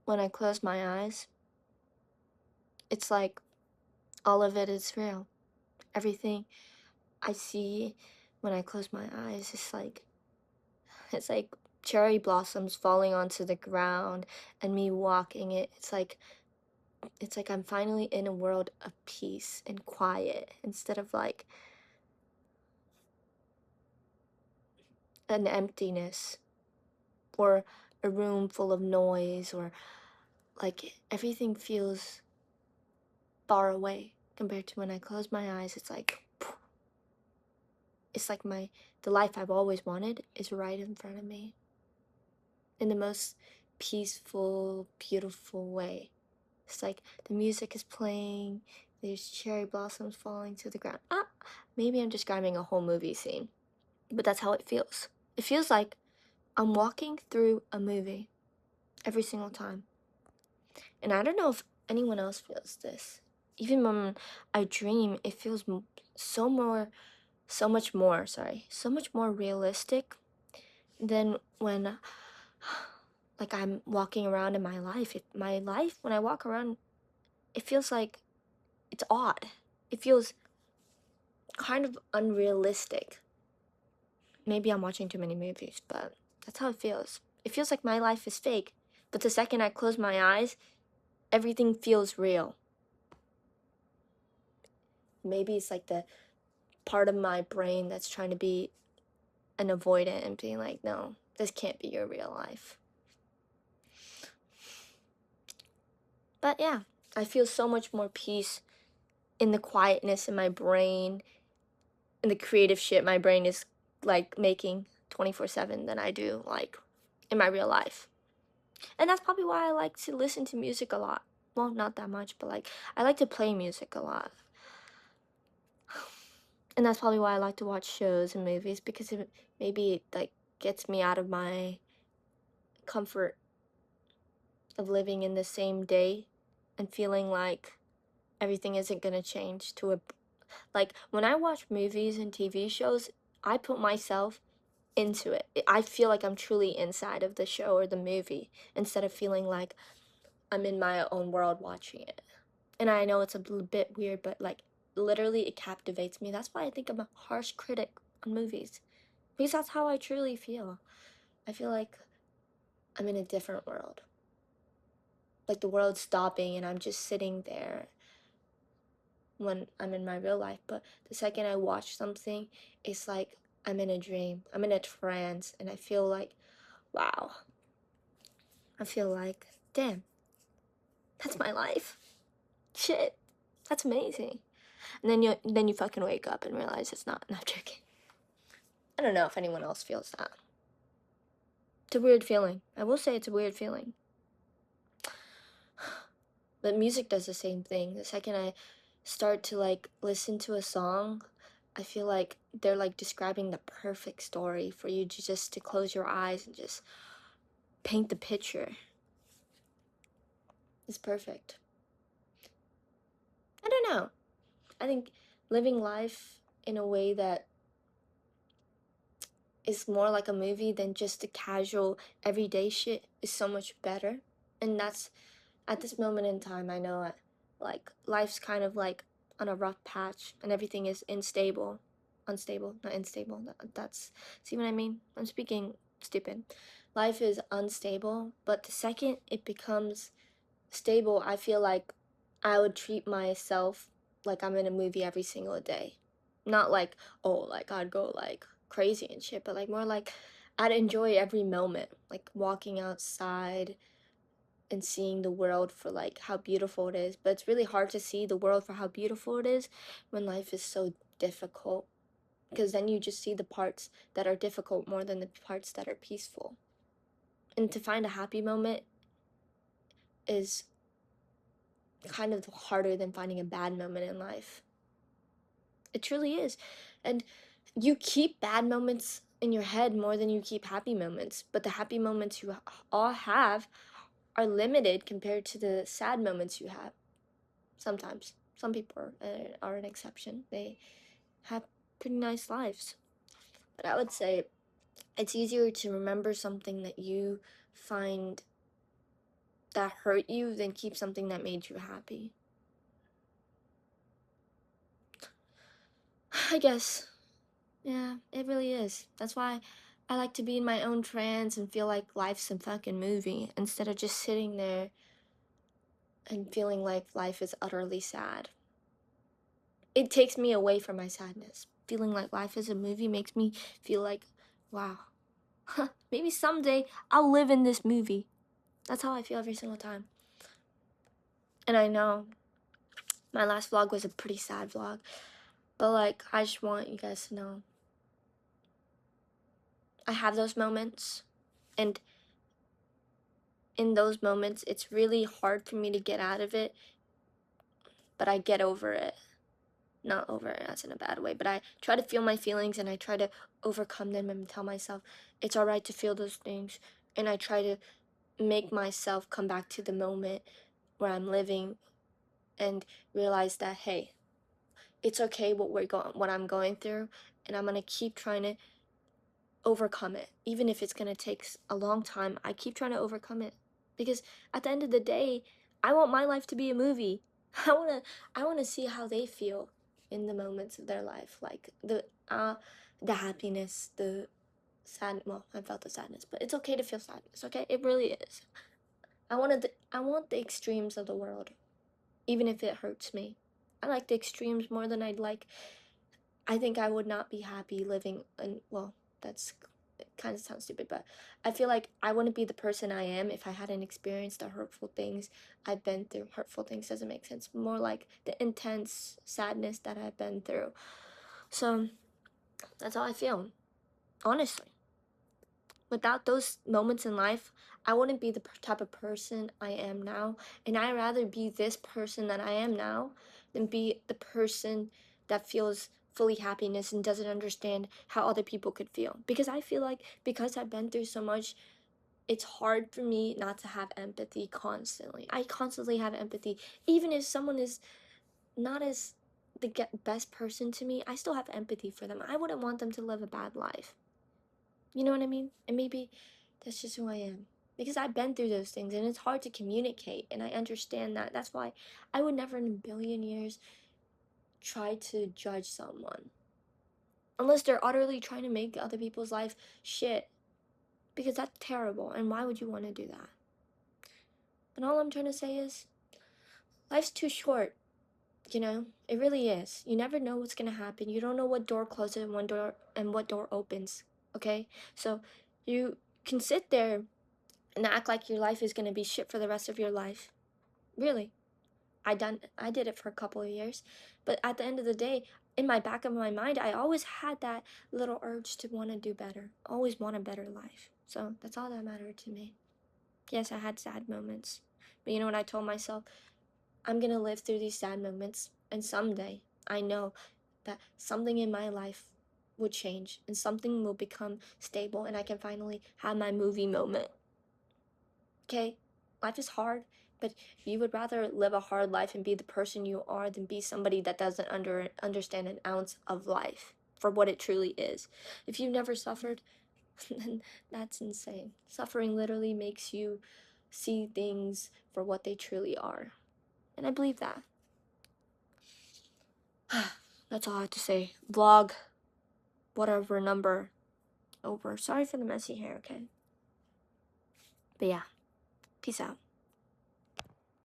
when I close my eyes, it's like all of it is real. Everything I see when I close my eyes is like it's like cherry blossoms falling onto the ground and me walking it. It's like I'm finally in a world of peace and quiet instead of like an emptiness or a room full of noise or like everything feels far away compared to when I close my eyes. It's like the life I've always wanted is right in front of me in the most peaceful, beautiful way. It's like the music is playing, there's cherry blossoms falling to the ground. Maybe I'm describing a whole movie scene, but that's how it feels. It feels like I'm walking through a movie every single time. And I don't know if anyone else feels this. Even when I dream, it feels so much more realistic than when like I'm walking around in my life. My life, when I walk around, it feels like it's odd. It feels kind of unrealistic. Maybe I'm watching too many movies, but that's how it feels. It feels like my life is fake, but the second I close my eyes, everything feels real. Maybe it's like the part of my brain that's trying to be an avoidant and being like, no, this can't be your real life. But yeah, I feel so much more peace in the quietness in my brain, in the creative shit my brain is like making 24/7 than I do like in my real life. And that's probably why I like to listen to music a lot. Well, not that much, but like I like to play music a lot. And that's probably why I like to watch shows and movies because maybe it like gets me out of my comfort of living in the same day and feeling like everything isn't going to change to a like when I watch movies and TV shows, I put myself into it. I feel like I'm truly inside of the show or the movie instead of feeling like I'm in my own world watching it. And I know it's a bit weird, but like literally it captivates me. That's why I think I'm a harsh critic on movies because that's how I truly feel. I feel like I'm in a different world. Like the world's stopping and I'm just sitting there when I'm in my real life. But the second I watch something, it's like I'm in a dream. I'm in a trance and I feel like, wow. I feel like, damn, that's my life. Shit. That's amazing. And then you fucking wake up and realize it's not. No, I'm joking. I don't know if anyone else feels that. It's a weird feeling. I will say it's a weird feeling. But music does the same thing. The second I start to like listen to a song, I feel like they're like describing the perfect story for you to just to close your eyes and just paint the picture. It's perfect. I don't know. I think living life in a way that is more like a movie than just the casual everyday shit is so much better. And that's at this moment in time I know like life's kind of like on a rough patch and everything is unstable, not unstable. That's see what I mean? I'm speaking stupid. Life is unstable, but the second it becomes stable, I feel like I would treat myself like I'm in a movie every single day. Not like, oh, like I'd go like crazy and shit, but like more like I'd enjoy every moment, like walking outside and seeing the world for like how beautiful it is. But it's really hard to see the world for how beautiful it is when life is so difficult because then you just see the parts that are difficult more than the parts that are peaceful. And to find a happy moment is kind of harder than finding a bad moment in life. It truly is. And you keep bad moments in your head more than you keep happy moments. But the happy moments you all have are limited compared to the sad moments you have. Sometimes. Some people are an exception. They have pretty nice lives. But I would say it's easier to remember something that you find that hurt you than keep something that made you happy. I guess. Yeah, it really is. That's why I like to be in my own trance and feel like life's a fucking movie instead of just sitting there and feeling like life is utterly sad. It takes me away from my sadness. Feeling like life is a movie makes me feel like, wow, maybe someday I'll live in this movie. That's how I feel every single time. And I know my last vlog was a pretty sad vlog, but like, I just want you guys to know I have those moments, and in those moments, it's really hard for me to get out of it, but I get over it. Not over it as in a bad way, but I try to feel my feelings and I try to overcome them and tell myself it's all right to feel those things. And I try to make myself come back to the moment where I'm living and realize that, hey, it's okay what I'm going through, and I'm gonna keep trying to overcome it. Even if it's gonna take a long time, I keep trying to overcome it. Because at the end of the day, I want my life to be a movie. I wanna see how they feel in the moments of their life. Like the happiness, the sad well, I felt the sadness, but it's okay to feel sadness, okay? It really is. I want the extremes of the world, even if it hurts me. I like the extremes more than I'd like. I think I would not be happy living in, well, that's it kind of sounds stupid, but I feel like I wouldn't be the person I am if I hadn't experienced the hurtful things I've been through. Hurtful things doesn't make sense. More like the intense sadness that I've been through. So that's how I feel, honestly. Without those moments in life, I wouldn't be the type of person I am now. And I'd rather be this person that I am now than be the person that feels fully happiness and doesn't understand how other people could feel. Because I feel like because I've been through so much, it's hard for me not to have empathy constantly. I constantly have empathy. Even if someone is not as the best person to me, I still have empathy for them. I wouldn't want them to live a bad life. You know what I mean? And maybe that's just who I am. Because I've been through those things and it's hard to communicate, and I understand that. That's why I would never in a billion years try to judge someone. Unless they're utterly trying to make other people's life shit. Because that's terrible, and why would you want to do that? And all I'm trying to say is life's too short, you know? It really is. You never know what's gonna happen. You don't know what door closes and one door and what door opens. Okay? So you can sit there and act like your life is going to be shit for the rest of your life. Really. I did it for a couple of years, but at the end of the day, in my back of my mind, I always had that little urge to want to do better. Always want a better life. So, that's all that mattered to me. Yes, I had sad moments. But you know what I told myself? I'm going to live through these sad moments, and someday I know that something in my life will change and something will become stable and I can finally have my movie moment. Okay, life is hard, but you would rather live a hard life and be the person you are than be somebody that doesn't understand an ounce of life for what it truly is. If you've never suffered, then that's insane. Suffering literally makes you see things for what they truly are. And I believe that. That's all I have to say. Vlog, whatever number, over. Sorry for the messy hair, okay? But yeah, peace out.